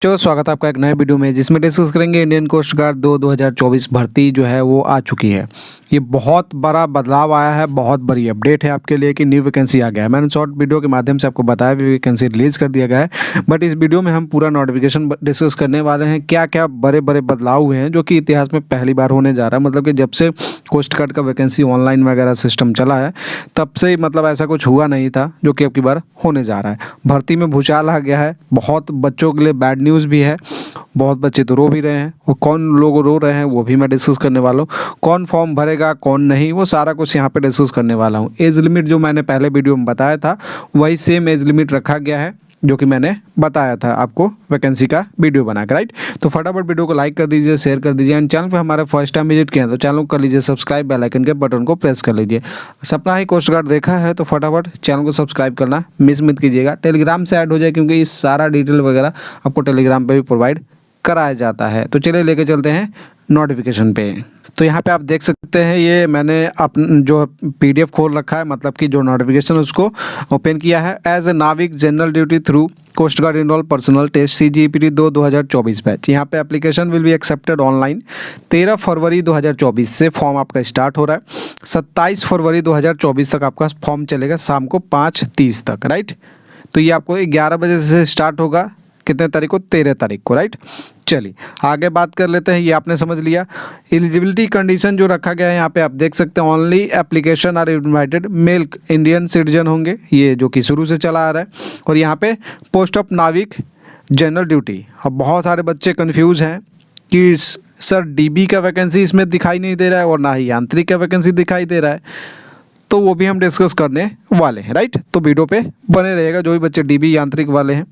स्वागत है आपका एक नए वीडियो में जिसमें डिस्कस करेंगे इंडियन कोस्ट गार्ड 2024 भर्ती जो है वो आ चुकी है। ये बहुत बड़ा बदलाव आया है, बहुत बड़ी अपडेट है आपके लिए कि न्यू वैकेंसी आ गया है। मैंने शॉर्ट वीडियो के माध्यम से आपको बताया भी वैकेंसी रिलीज़ कर दिया गया है, बट इस वीडियो में हम पूरा नोटिफिकेशन डिस्कस करने वाले हैं। क्या क्या बड़े बड़े बदलाव हुए हैं जो कि इतिहास में पहली बार होने जा रहा है। मतलब कि जब से कोस्ट गार्ड का वैकेंसी ऑनलाइन वगैरह सिस्टम चला है तब से मतलब ऐसा कुछ हुआ नहीं था जो कि अब की बार होने जा रहा है। भर्ती में भूचाल आ गया है, बहुत बच्चों के लिए बैड न्यूज़ भी है, बहुत बच्चे तो रो भी रहे हैं और कौन लोग रो रहे हैं वो भी मैं डिस्कस करने वाला हूँ। कौन फॉर्म भरेगा कौन नहीं वो सारा कुछ यहाँ पे डिस्कस करने वाला हूँ। एज लिमिट जो मैंने पहले वीडियो में बताया था वही सेम एज लिमिट रखा गया है जो कि मैंने बताया था आपको वैकेंसी का वीडियो बनाकर, राइट। तो फटाफट वीडियो को लाइक कर दीजिए, शेयर कर दीजिए एंड चैनल पे हमारे फर्स्ट टाइम विजिट किया है तो चैनल को कर लीजिए सब्सक्राइब, बेल आइकन के बटन को प्रेस कर लीजिए। सपना ही कोस्ट गार्ड देखा है तो फटाफट चैनल को सब्सक्राइब करना मिस मत कीजिएगा। टेलीग्राम से ऐड हो जाए क्योंकि इस सारा डिटेल वगैरह आपको टेलीग्राम पर भी प्रोवाइड कराया जाता है। तो चलिए लेके चलते हैं नोटिफिकेशन पे। तो यहाँ पे आप देख सकते हैं ये मैंने जो पीडीएफ खोल रखा है, मतलब कि जो नोटिफिकेशन उसको ओपन किया है। एज ए नाविक general duty through coast guard enrol personnel test CGPT 2024 बैच। यहाँ पे application will be accepted online. 13 फरवरी 2024 से फॉर्म आपका स्टार्ट हो रहा है। 27 फरवरी 2024 तक आपका फॉर्म चलेगा शाम को 5:30 तक, राइट। तो ये आपको 11 बजे से स्टार्ट होगा। कितने तारीख को? 13 तारीख को, राइट। चलिए आगे बात कर लेते हैं। ये आपने समझ लिया। एलिजिबिलिटी कंडीशन जो रखा गया है यहाँ पे आप देख सकते हैं। Only application are invited male Indian citizen होंगे, ये जो कि शुरू से चला आ रहा है। और यहाँ पे पोस्ट ऑफ नाविक जनरल ड्यूटी। अब बहुत सारे बच्चे कंफ्यूज हैं कि सर DB का वैकेंसी इसमें दिखाई नहीं दे रहा है और ना ही यांत्रिक का वैकेंसी दिखाई दे रहा है, तो वो भी हम डिस्कस करने वाले हैं, राइट। तो वीडियो पे बने रहेगा जो भी बच्चे DB यांत्रिक वाले हैं।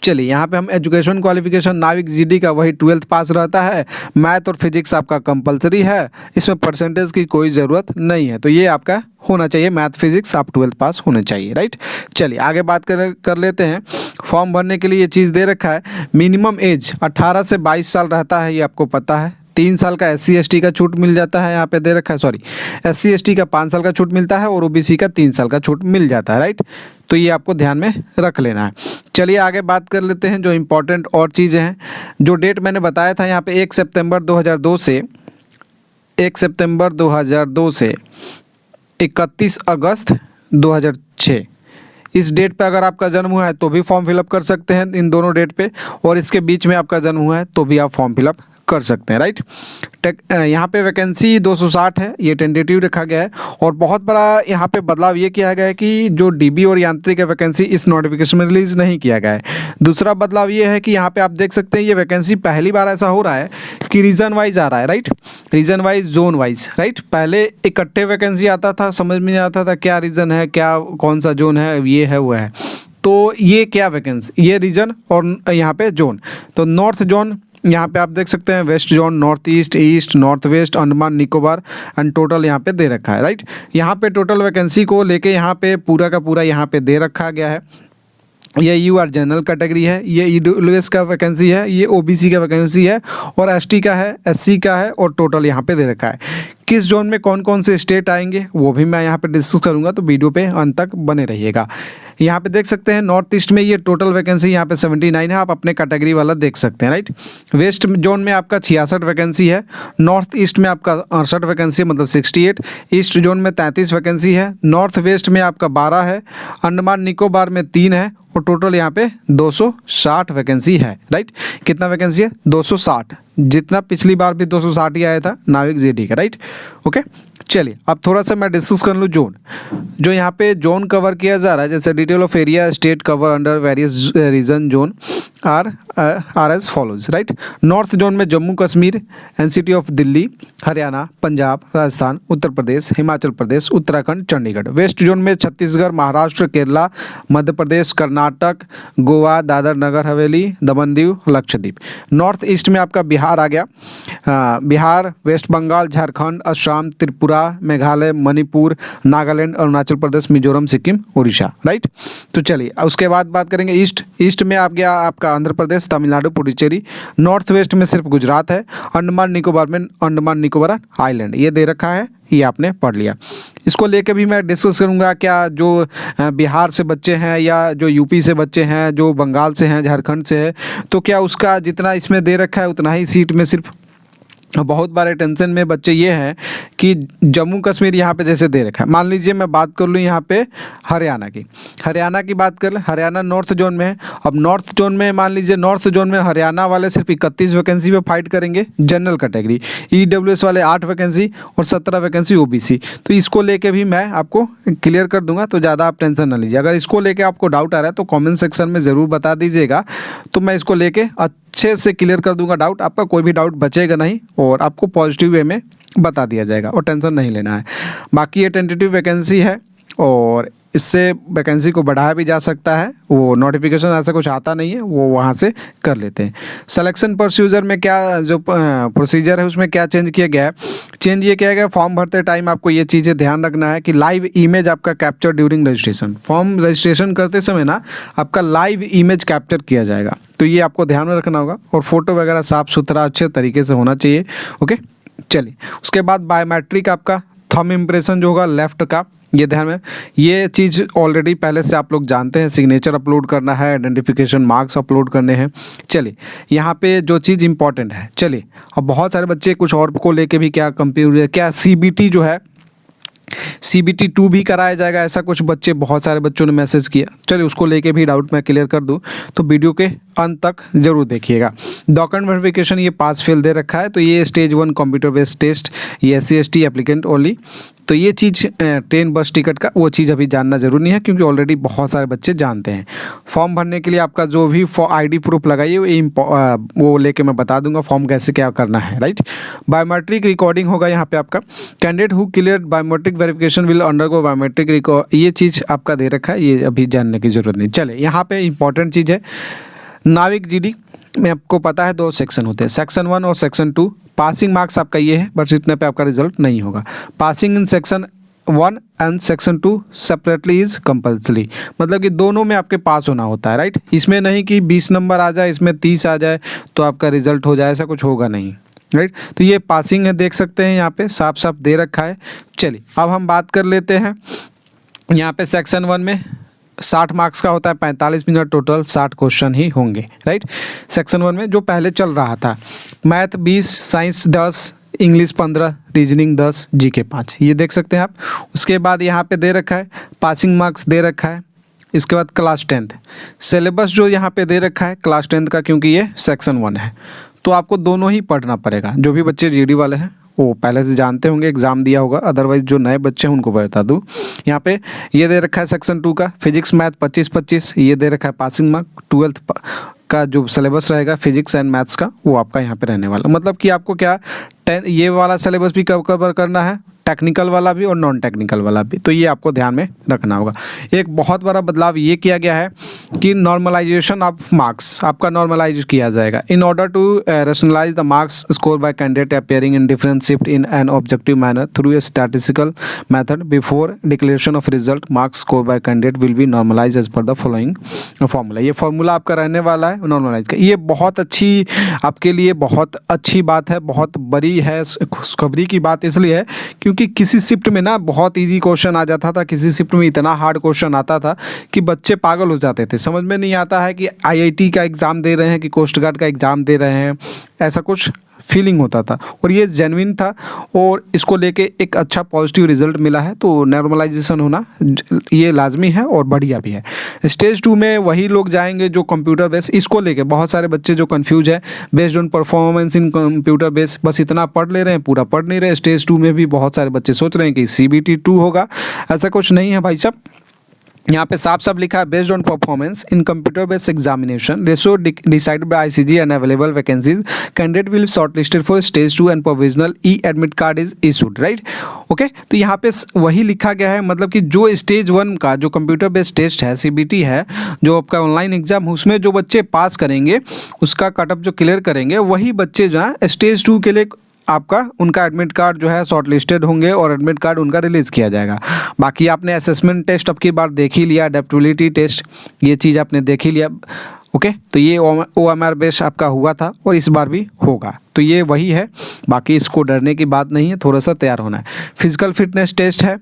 चलिए यहाँ पे हम एजुकेशन क्वालिफिकेशन नाविक GD का वही 12th पास रहता है। मैथ और फिजिक्स आपका कंपलसरी है, इसमें परसेंटेज की कोई ज़रूरत नहीं है। तो ये आपका होना चाहिए, मैथ फिजिक्स आप 12th पास होने चाहिए, राइट। चलिए आगे बात कर लेते हैं। फॉर्म भरने के लिए ये चीज़ दे रखा है। मिनिमम एज 18 से 22 साल रहता है, ये आपको पता है। 3 साल का SC ST का छूट मिल जाता है, यहाँ पे दे रखा है। सॉरी, SC ST का 5 साल का छूट मिलता है और OBC का 3 साल का छूट मिल जाता है, राइट। तो ये आपको ध्यान में रख लेना है। चलिए आगे बात कर लेते हैं जो इम्पोर्टेंट और चीज़ें हैं। जो डेट मैंने बताया था यहाँ पे 1 सितंबर 2002 से 31 अगस्त 2006, इस डेट पे अगर आपका जन्म हुआ है तो भी फॉर्म फिलअप कर सकते हैं इन दोनों डेट पे, और इसके बीच में आपका जन्म हुआ है तो भी आप फॉर्म फिलअप कर सकते हैं, राइट। यहाँ पे वैकेंसी 260 है, ये टेंटेटिव रखा गया है। और बहुत बड़ा यहाँ पे बदलाव ये किया गया है कि जो DB और यांत्रिक का वैकेंसी इस नोटिफिकेशन में रिलीज़ नहीं किया गया है। दूसरा बदलाव ये है कि यहाँ पे आप देख सकते हैं ये वैकेंसी पहली बार ऐसा हो रहा है कि रीजन वाइज आ रहा है, right. Region wise, zone wise, right. पहले इकट्ठे वैकेंसी आता था, समझ में नहीं आता था क्या रीजन है, क्या कौन सा जोन है, ये है वो है। तो ये क्या वैकेंसी, ये रीजन और यहाँ पे जोन। तो नॉर्थ जोन यहाँ पे आप देख सकते हैं, west zone, north east, east, north west, Andaman Nicobar and total यहाँ पे दे रखा है, राइट। यहाँ पे टोटल वैकेंसी को लेके यहाँ पे पूरा का पूरा यहाँ पे दे रखा गया है। ये UR जनरल कैटेगरी है, ये EWS का वैकेंसी है, ये OBC का वैकेंसी है और ST का है, SC का है और टोटल यहाँ पे दे रखा है। किस जोन में कौन कौन से स्टेट आएंगे वो भी मैं यहाँ पे डिस्कस करूँगा, तो वीडियो पे अंत तक बने रहिएगा। यहाँ पे देख सकते हैं नॉर्थ ईस्ट में ये टोटल वैकेंसी यहाँ पे 79 है, आप अपने कैटेगरी वाला देख सकते हैं, राइट। वेस्ट जोन में आपका 66 वैकेंसी है, नॉर्थ ईस्ट में आपका 68 वैकेंसी है, मतलब 68, ईस्ट जोन में 33 वैकेंसी है, नॉर्थ वेस्ट में आपका 12 है, अंडमान निकोबार में 3 है और टोटल यहाँ पे 260 वैकेंसी है, राइट। कितना वैकेंसी है? 260, जितना पिछली बार भी 260 ही आया था नाविक GD का, राइट। ओके, चलिए अब थोड़ा सा मैं डिस्कस कर लूँ जोन। जो यहाँ पे जोन कवर किया जा रहा है, जैसे detail of area state cover under various region zone are as follows, right. North zone में Jammu Kashmir, NCT of Delhi, Haryana, Punjab, Rajasthan, Uttar Pradesh, Himachal Pradesh, Uttarakhand, Chandigarh. West zone में छत्तीसगढ़, महाराष्ट्र, केरला, मध्य प्रदेश, कर्नाटक, गोवा, दादर नगर हवेली, दमन दीव, लक्षद्वीप। नॉर्थ ईस्ट में आपका बिहार आ गया, बिहार, वेस्ट बंगाल, झारखंड, असम, त्रिपुरा, मेघालय, मणिपुर, नागालैंड, अरुणाचल प्रदेश, मिजोरम, सिक्किम, उड़ीसा, राइट। तो चलिए उसके बाद बात करेंगे ईस्ट में आ गया आपका आंध्र प्रदेश, तमिलनाडु, पुडुचेरी, नॉर्थ वेस्ट में सिर्फ गुजरात है, अंडमान निकोबार में अंडमान निकोबार आइलैंड ये दे रखा है, ये आपने पढ़ लिया। इसको लेके भी मैं डिस्कस करूंगा, क्या जो बिहार से बच्चे हैं या जो यूपी से बच्चे हैं, जो बंगाल से हैं, झारखंड से है, तो क्या उसका जितना इसमें दे रखा है उतना ही सीट में सिर्फ। बहुत बारे टेंशन में बच्चे ये हैं कि जम्मू कश्मीर यहाँ पे जैसे दे रखा है, मान लीजिए मैं बात कर लूँ यहाँ पे हरियाणा की बात कर ले, हरियाणा नॉर्थ जोन में है। अब नॉर्थ जोन में मान लीजिए नॉर्थ जोन में हरियाणा वाले सिर्फ 31 वैकेंसी पे फाइट करेंगे जनरल कैटेगरी, EWS वाले 8 वैकेंसी और 17 वैकेंसी OBC। तो इसको लेके भी मैं आपको क्लियर कर दूंगा, तो ज़्यादा आप टेंशन ना लीजिए। अगर इसको लेके आपको डाउट आ रहा है तो कॉमेंट सेक्शन में ज़रूर बता दीजिएगा, तो मैं इसको लेके अच्छे से क्लियर कर दूंगा डाउट, आपका कोई भी डाउट बचेगा नहीं और आपको पॉजिटिव वे में बता दिया जाएगा और टेंशन नहीं लेना है। बाकी ये टेंटेटिव वैकेंसी है और इससे वैकेंसी को बढ़ाया भी जा सकता है, वो नोटिफिकेशन ऐसा कुछ आता नहीं है, वो वहाँ से कर लेते हैं। सिलेक्शन प्रोसीजर में क्या जो प्रोसीजर है उसमें क्या चेंज किया गया है, चेंज ये किया गया फॉर्म भरते टाइम आपको ये चीज़ें ध्यान रखना है कि लाइव इमेज आपका capture during registration. Form registration करते समय ना आपका लाइव इमेज कैप्चर किया जाएगा, तो ये आपको ध्यान में रखना होगा और फोटो वगैरह साफ़ सुथरा अच्छे तरीके से होना चाहिए। ओके, चलिए उसके बाद बायोमेट्रिक आपका थंब इम्प्रेशन जो होगा लेफ्ट का, ये ध्यान में, ये चीज़ ऑलरेडी पहले से आप लोग जानते हैं, सिग्नेचर अपलोड करना है, आइडेंटिफिकेशन मार्क्स अपलोड करने हैं। चलिए यहाँ पे जो चीज़ इंपॉर्टेंट है, चलिए अब बहुत सारे बच्चे कुछ और को लेके भी क्या कंप्यूटर क्या CBT जो है CBT 2 भी कराया जाएगा, ऐसा कुछ बच्चे बहुत सारे बच्चों ने मैसेज किया। चलिए उसको लेके भी डाउट मैं क्लियर कर दूं, तो वीडियो के अंत तक जरूर देखिएगा। डॉक्यूमेंट वेरिफिकेशन ये पास फेल दे रखा है, तो ये स्टेज 1 कंप्यूटर बेस्ड टेस्ट, ये SC/ST एप्लीकेंट ओनली। तो ये चीज़ ट्रेन बस टिकट का वो चीज़ अभी जानना ज़रूरी नहीं है, क्योंकि ऑलरेडी बहुत सारे बच्चे जानते हैं। फॉर्म भरने के लिए आपका जो भी ID प्रूफ लगाइए वो लेके मैं बता दूंगा फॉर्म कैसे क्या करना है, राइट। बायोमेट्रिक रिकॉर्डिंग होगा यहाँ पे आपका, candidate who clear biometric verification will undergo biometric record, ये चीज़ आपका दे रखा है, ये अभी जानने की ज़रूरत नहीं। चले यहाँ पे इंपॉर्टेंट चीज़ है नाविक GD में आपको पता है 2 सेक्शन होते हैं, सेक्शन 1 और सेक्शन 2। पासिंग मार्क्स आपका ये है, बस इतने पे आपका रिजल्ट नहीं होगा। Passing in section 1 and section 2 separately is compulsory, मतलब कि दोनों में आपके पास होना होता है, राइट। इसमें नहीं कि 20 नंबर आ जाए, इसमें 30 आ जाए तो आपका रिजल्ट हो जाए, ऐसा कुछ होगा नहीं, राइट। तो ये पासिंग है, देख सकते हैं यहाँ पे साफ साफ दे रखा है। चलिए अब हम बात कर लेते हैं, यहाँ पे सेक्शन 1 में 60 मार्क्स का होता है, 45 मिनट टोटल, 60 क्वेश्चन ही होंगे, राइट। सेक्शन 1 में जो पहले चल रहा था, math 20, science 10, English 15, reasoning 10, GK 5, ये देख सकते हैं आप। उसके बाद यहाँ पे दे रखा है पासिंग मार्क्स दे रखा है। इसके बाद क्लास 10th सिलेबस जो यहाँ पे दे रखा है क्लास 10th का, क्योंकि ये सेक्शन 1 है, तो आपको दोनों ही पढ़ना पड़ेगा। जो भी बच्चे GD वाले हैं वो पहले से जानते होंगे, एग्ज़ाम दिया होगा, अदरवाइज जो नए बच्चे हैं उनको बता दूँ। यहाँ पे ये दे रखा है सेक्शन 2 का, फिजिक्स मैथ 25-25, ये दे रखा है पासिंग मार्क। 12th का जो सिलेबस रहेगा फिजिक्स एंड मैथ्स का, वो आपका यहाँ पे रहने वाला, मतलब कि आपको क्या ये वाला सिलेबस भी कवर करना है, टेक्निकल वाला भी और नॉन टेक्निकल वाला भी, तो ये आपको ध्यान में रखना होगा। एक बहुत बड़ा बदलाव ये किया गया है कि नॉर्मलाइजेशन ऑफ मार्क्स आपका नॉर्मलाइज किया जाएगा। In order to rationalise the marks score by candidate appearing in different shift in an objective manner through a statistical method before declaration of result, marks score by candidate will be normalise as per the following formula. ये formula आपका रहने वाला है normalise का। ये बहुत अच्छी आपके लिए बहुत अच्छी बात है, बहुत बड़ी है खुशखबरी की बात इसलिए है क्योंकि किसी शिफ्ट में ना बहुत इजी क्वेश्चन आ जाता था, किसी शिफ्ट में इतना हार्ड क्वेश्चन आता था कि बच्चे पागल हो जाते थे। समझ में नहीं आता है कि IIT का एग्ज़ाम दे रहे हैं कि कोस्ट गार्ड का एग्ज़ाम दे रहे हैं, ऐसा कुछ फीलिंग होता था और ये जेन्युइन था और इसको लेके एक अच्छा पॉजिटिव रिजल्ट मिला है। तो नॉर्मलाइजेशन होना ये लाजमी है और बढ़िया भी है। स्टेज 2 में वही लोग जाएंगे जो कंप्यूटर बेस, इसको लेके बहुत सारे बच्चे जो कंफ्यूज है based on performance in computer base, बस इतना पढ़ ले रहे हैं, पूरा पढ़ नहीं रहे। स्टेज 2 में भी बहुत सारे बच्चे सोच रहे हैं कि CBT 2 होगा, ऐसा कुछ नहीं है भाई साहब। यहाँ पे साफ साफ लिखा है based on performance in computer based examination ratio decided by ICG and available vacancies candidate will shortlisted for stage 2 and provisional admit card is issued, right. Okay, तो यहाँ पे वही लिखा गया है, मतलब कि जो स्टेज 1 का जो कंप्यूटर बेस्ड टेस्ट है CBT है, जो आपका ऑनलाइन एग्जाम, उसमें जो बच्चे पास करेंगे उसका कटअप जो क्लियर करेंगे वही बच्चे जो है स्टेज 2 के लिए आपका उनका एडमिट कार्ड जो है शॉर्ट लिस्टेड होंगे और एडमिट कार्ड उनका रिलीज़ किया जाएगा। बाकी आपने असेसमेंट टेस्ट अब की बार देख ही लिया, अडेप्टेबिलिटी टेस्ट, ये चीज़ आपने देख ही लिया। ओके, तो ये OMR बेस आपका हुआ था और इस बार भी होगा, तो ये वही है, बाकी इसको डरने की बात नहीं है, थोड़ा सा तैयार होना है। फिजिकल फिटनेस टेस्ट है,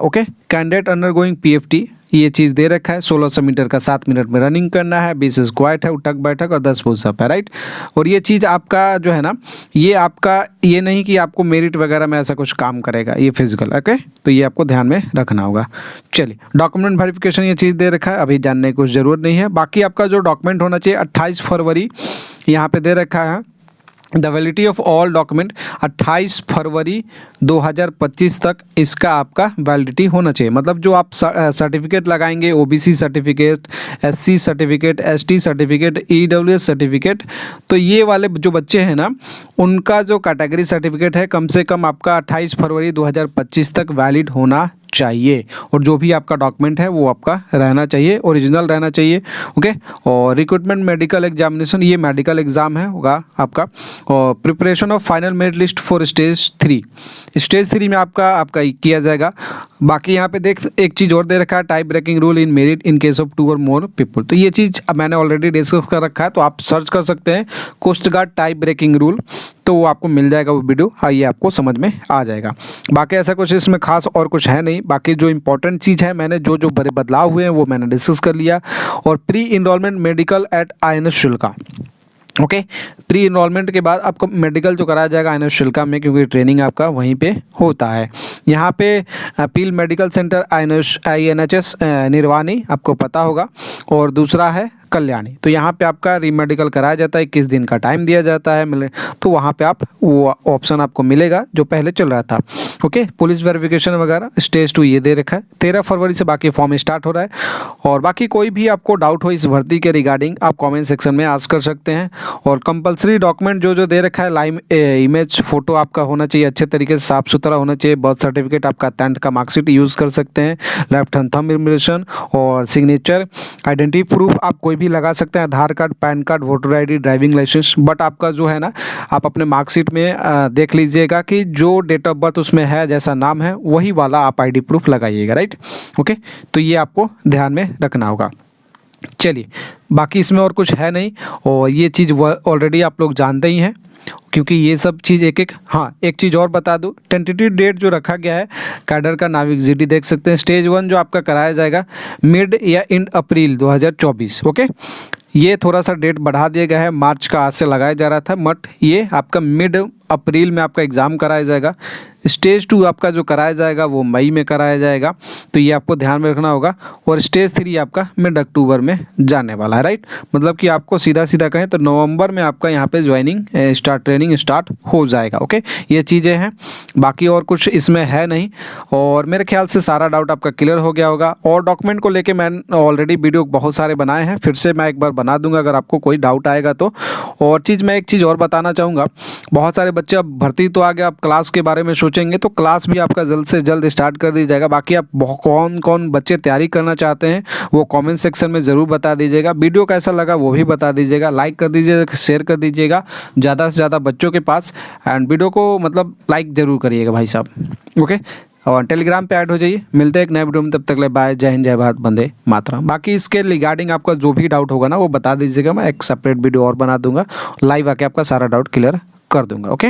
ओके, कैंडिडेट अंडरगोइंग PFT, ये चीज़ दे रखा है। 1600 मीटर का 7 मिनट में रनिंग करना है, 20 स्क्वाट है, उठक बैठक और 10 पुशअप है, राइट। और ये चीज़ आपका जो है ना, ये आपका ये नहीं कि आपको मेरिट वगैरह में ऐसा कुछ काम करेगा, ये फिजिकल, ओके, तो ये आपको ध्यान में रखना होगा। चलिए, डॉक्यूमेंट वेरिफिकेशन ये चीज़ दे रखा है, अभी जानने की कुछ ज़रूरत नहीं है। बाकी आपका जो डॉक्यूमेंट होना चाहिए 28 फरवरी यहाँ पे दे रखा है। The validity of all document 28 फरवरी 2025 तक इसका आपका वैलिडिटी होना चाहिए। मतलब जो आप सर्टिफिकेट लगाएंगे, OBC certificate, SC certificate, ST certificate, EWS certificate, तो ये वाले जो बच्चे हैं ना, उनका जो कैटेगरी सर्टिफिकेट है कम से कम आपका 28 फरवरी 2025 तक वैलिड होना चाहिए। और जो भी आपका डॉक्यूमेंट है वो आपका रहना चाहिए, ओरिजिनल रहना चाहिए, ओके। और रिक्रूटमेंट मेडिकल एग्जामिनेशन, ये मेडिकल एग्जाम है होगा आपका। और preparation of final merit list for stage 3, stage 3 में आपका किया जाएगा। बाकी यहाँ पे देख एक चीज़ और दे रखा है, type breaking rule in merit in case of 2 और मोर पीपल, तो ये चीज़ अब मैंने ऑलरेडी डिस्कस कर रखा है, तो आप सर्च कर सकते हैं coast guard type breaking rule, तो वो आपको मिल जाएगा वो वीडियो, हाँ ये आपको समझ में आ जाएगा। बाकी ऐसा कुछ इसमें खास और कुछ है नहीं। बाकी जो इंपॉर्टेंट चीज़ है, मैंने जो बड़े बदलाव हुए हैं वो मैंने डिस्कस कर लिया। और pre enrolment medical at INS शुल्का, ओके, प्री इनरोलमेंट के बाद आपको मेडिकल जो कराया जाएगा INS शुल्का में, क्योंकि ट्रेनिंग आपका वहीं पे होता है। यहाँ पे पील मेडिकल सेंटर INHS निर्वाणी, आपको पता होगा, और दूसरा है कल्याणी। तो यहाँ पे आपका रीमेडिकल कराया जाता है, 21 दिन का टाइम दिया जाता है, मिले तो वहाँ पे आप वो ऑप्शन आपको मिलेगा जो पहले चल रहा था, ओके। पुलिस वेरिफिकेशन वगैरह स्टेज 2 ये दे रखा है। 13 फरवरी से बाकी फॉर्म स्टार्ट हो रहा है। और बाकी कोई भी आपको डाउट हो इस भर्ती के रिगार्डिंग, आप कॉमेंट सेक्शन में आस्क कर सकते हैं। और कंपलसरी डॉक्यूमेंट जो दे रखा है, लाइव इमेज फ़ोटो आपका होना चाहिए, अच्छे तरीके से साफ़ सुथरा होना चाहिए। बर्थ सर्टिफिकेट, आपका 10th का मार्कशीट यूज़ कर सकते हैं, लेफ्ट हैंड थंब इम्प्रेशन और सिग्नेचर। आइडेंटिटी प्रूफ आप कोई भी लगा सकते हैं, Aadhaar card, PAN card, voter ID, driving licence. But आपका जो है ना, आप अपने मार्कशीट में देख लीजिएगा कि जो डेट ऑफ बर्थ उसमें है, जैसा नाम है वही वाला आप ID प्रूफ लगाइएगा, राइट, ओके। तो ये आपको ध्यान में रखना होगा। चलिए, बाकी इसमें और कुछ है नहीं, और ये चीज़ ऑलरेडी आप लोग जानते ही हैं, क्योंकि ये सब चीज़ एक हाँ, एक चीज़ और बता दूँ, टेंटेटिव डेट जो रखा गया है कैडर का नाविक GT देख सकते हैं। स्टेज 1 जो आपका कराया जाएगा मिड या एंड अप्रैल 2024, ओके। ये थोड़ा सा डेट बढ़ा दिया गया है, मार्च का आज से लगाया जा रहा था, बट ये आपका मिड अप्रैल में आपका एग्ज़ाम कराया जाएगा। स्टेज 2 आपका जो कराया जाएगा वो मई में कराया जाएगा, तो ये आपको ध्यान में रखना होगा। और स्टेज 3 आपका मिड अक्टूबर में जाने वाला है, राइट। मतलब कि आपको सीधा कहें तो नवंबर में आपका यहाँ पे ज्वाइनिंग ट्रेनिंग स्टार्ट हो जाएगा, ओके। ये चीज़ें हैं, बाकी और कुछ इसमें है नहीं। और मेरे ख्याल से सारा डाउट आपका क्लियर हो गया होगा। और डॉक्यूमेंट को लेके मैंने ऑलरेडी वीडियो बहुत सारे बनाए हैं, फिर से मैं एक बार बना दूंगा अगर आपको कोई डाउट आएगा तो। और मैं एक चीज़ और बताना चाहूँगा, बहुत सारे बच्चे अब भर्ती तो आ गया, आप क्लास के बारे में सोचेंगे तो क्लास भी आपका जल्द से जल्द स्टार्ट कर दी जाएगा। बाकी आप कौन बच्चे तैयारी करना चाहते हैं वो कमेंट सेक्शन में ज़रूर बता दीजिएगा। वीडियो कैसा लगा वो भी बता दीजिएगा, लाइक कर दीजिएगा, शेयर कर दीजिएगा ज़्यादा से ज़्यादा बच्चों के पास। एंड वीडियो को मतलब लाइक ज़रूर करिएगा भाई साहब, ओके। और टेलीग्राम पे ऐड हो जाइए। मिलते हैं एक नए वीडियो में, तब तक ले बाय, जय हिंद, जय भारत, वंदे मातरम। बाकी इसके रिगार्डिंग आपका जो भी डाउट होगा ना वो बता दीजिएगा, मैं एक सेपरेट वीडियो और बना दूंगा, लाइव आके आपका सारा डाउट क्लियर कर दूंगा, ओके।